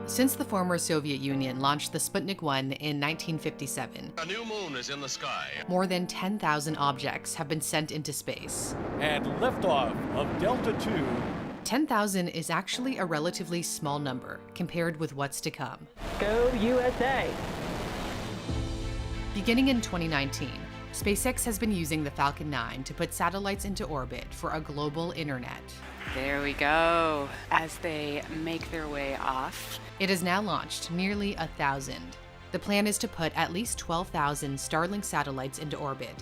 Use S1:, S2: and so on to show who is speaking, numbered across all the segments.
S1: Since the former Soviet Union launched the Sputnik 1 in 1957,
S2: A new moon is in the sky.
S1: more than 10,000 objects have been sent into space.
S3: And liftoff of Delta II.
S1: 10,000 is actually a relatively small number compared with what's to come.
S4: Go USA!
S1: Beginning in 2019, SpaceX has been using the Falcon 9 to put satellites into orbit for a global internet.
S5: There we go, as they make their way off.
S1: It has now launched nearly 1,000. The plan is to put at least 12,000 Starlink satellites into orbit,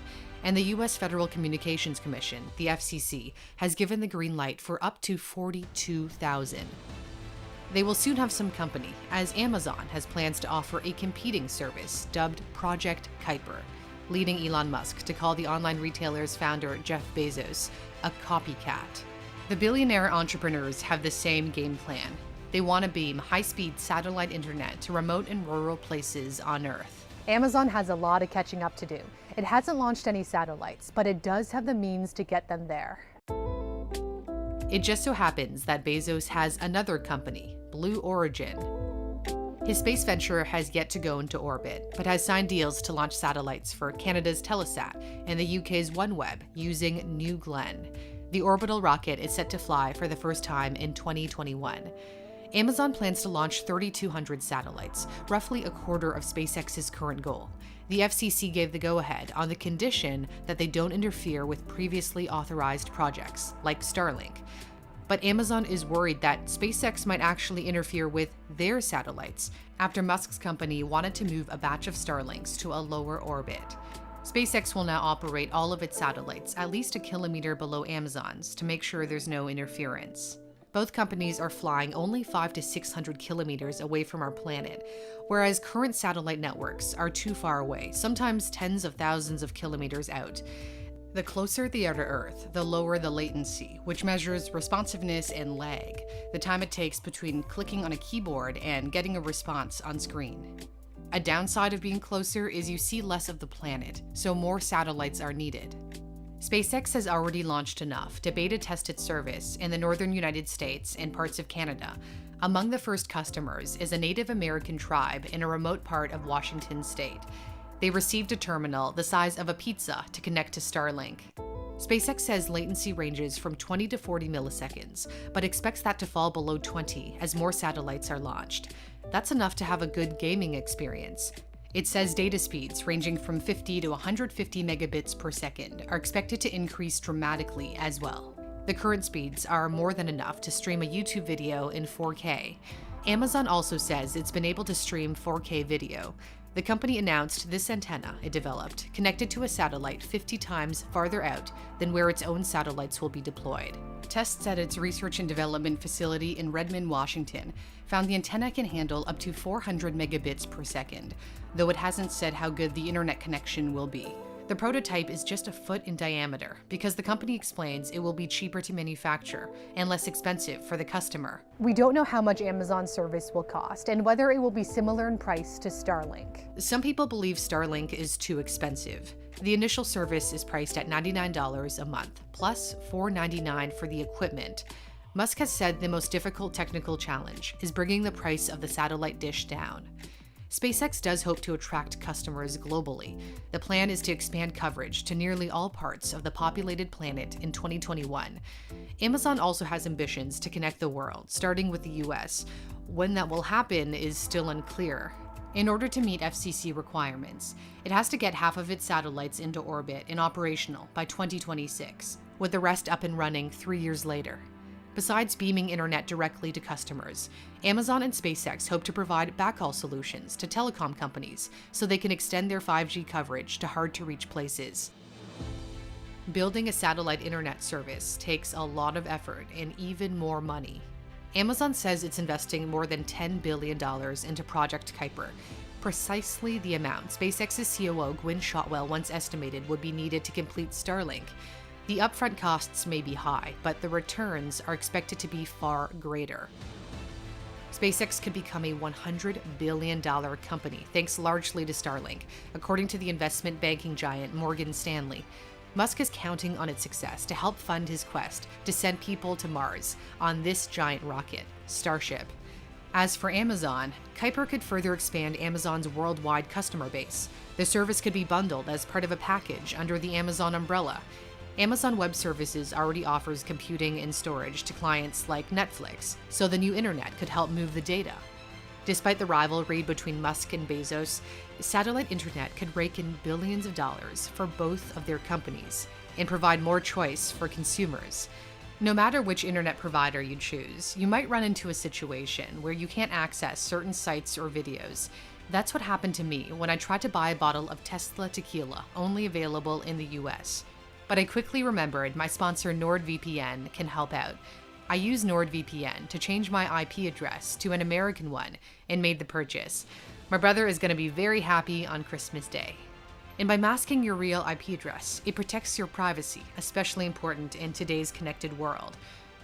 S1: and the U.S. Federal Communications Commission, the FCC, has given the green light for up to 42,000. They will soon have some company, as Amazon has plans to offer a competing service dubbed Project Kuiper, leading Elon Musk to call the online retailer's founder, Jeff Bezos, a copycat. The billionaire entrepreneurs have the same game plan. They want to beam high-speed satellite internet to remote and rural places on Earth.
S6: Amazon has a lot of catching up to do. It hasn't launched any satellites, but it does have the means to get them there.
S1: It just so happens that Bezos has another company, Blue Origin. His space venture has yet to go into orbit, but has signed deals to launch satellites for Canada's Telesat and the UK's OneWeb using New Glenn. The orbital rocket is set to fly for the first time in 2021. Amazon plans to launch 3,200 satellites, roughly a quarter of SpaceX's current goal. The FCC gave the go-ahead on the condition that they don't interfere with previously authorized projects, like Starlink. But Amazon is worried that SpaceX might actually interfere with their satellites after Musk's company wanted to move a batch of Starlinks to a lower orbit. SpaceX will now operate all of its satellites at least a kilometer below Amazon's to make sure there's no interference. Both companies are flying only 500 to 600 kilometers away from our planet, whereas current satellite networks are too far away, sometimes tens of thousands of kilometers out. The closer they are to Earth, the lower the latency, which measures responsiveness and lag, the time it takes between clicking on a keyboard and getting a response on screen. A downside of being closer is you see less of the planet, so more satellites are needed. SpaceX has already launched enough to beta test its service in the northern United States and parts of Canada. Among the first customers is a Native American tribe in a remote part of Washington state. They received a terminal the size of a pizza to connect to Starlink. SpaceX says latency ranges from 20 to 40 milliseconds, but expects that to fall below 20 as more satellites are launched. That's enough to have a good gaming experience. It says data speeds ranging from 50 to 150 megabits per second are expected to increase dramatically as well. The current speeds are more than enough to stream a YouTube video in 4K. Amazon also says it's been able to stream 4K video. The company announced this antenna it developed connected to a satellite 50 times farther out than where its own satellites will be deployed. Tests at its research and development facility in Redmond, Washington, found the antenna can handle up to 400 megabits per second, though it hasn't said how good the internet connection will be. The prototype is just a foot in diameter because the company explains it will be cheaper to manufacture and less expensive for the customer.
S6: We don't know how much Amazon's service will cost and whether it will be similar in price to Starlink.
S1: Some people believe Starlink is too expensive. The initial service is priced at $99 a month, plus $4.99 for the equipment. Musk has said the most difficult technical challenge is bringing the price of the satellite dish down. SpaceX does hope to attract customers globally. The plan is to expand coverage to nearly all parts of the populated planet in 2021. Amazon also has ambitions to connect the world, starting with the US. When that will happen is still unclear. In order to meet FCC requirements, it has to get half of its satellites into orbit and operational by 2026, with the rest up and running 3 years later. Besides beaming internet directly to customers, Amazon and SpaceX hope to provide backhaul solutions to telecom companies so they can extend their 5G coverage to hard-to-reach places. Building a satellite internet service takes a lot of effort and even more money. Amazon says it's investing more than $10 billion into Project Kuiper, precisely the amount SpaceX's COO Gwynne Shotwell once estimated would be needed to complete Starlink. The upfront costs may be high, but the returns are expected to be far greater. SpaceX could become a $100 billion company, thanks largely to Starlink, according to the investment banking giant Morgan Stanley. Musk is counting on its success to help fund his quest to send people to Mars on this giant rocket, Starship. As for Amazon, Kuiper could further expand Amazon's worldwide customer base. The service could be bundled as part of a package under the Amazon umbrella. Amazon Web Services already offers computing and storage to clients like Netflix, so the new internet could help move the data. Despite the rivalry between Musk and Bezos, satellite internet could rake in billions of dollars for both of their companies and provide more choice for consumers. No matter which internet provider you choose, you might run into a situation where you can't access certain sites or videos. That's what happened to me when I tried to buy a bottle of Tesla tequila, only available in the US. But I quickly remembered my sponsor NordVPN can help out. I used NordVPN to change my IP address to an American one and made the purchase. My brother is going to be very happy on Christmas Day. And by masking your real IP address, it protects your privacy, especially important in today's connected world.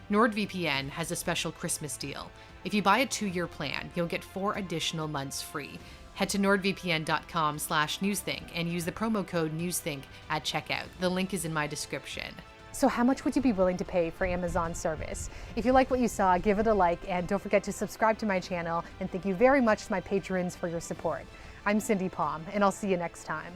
S1: NordVPN has a special Christmas deal. If you buy a 2-year plan, you'll get 4 additional months free. Head to nordvpn.com/newsthink and use the promo code newsthink at checkout. The link is in my description.
S6: So how much would you be willing to pay for Amazon service? If you like what you saw, give it a like and don't forget to subscribe to my channel. And thank you very much to my patrons for your support. I'm Cindy Palm, and I'll see you next time.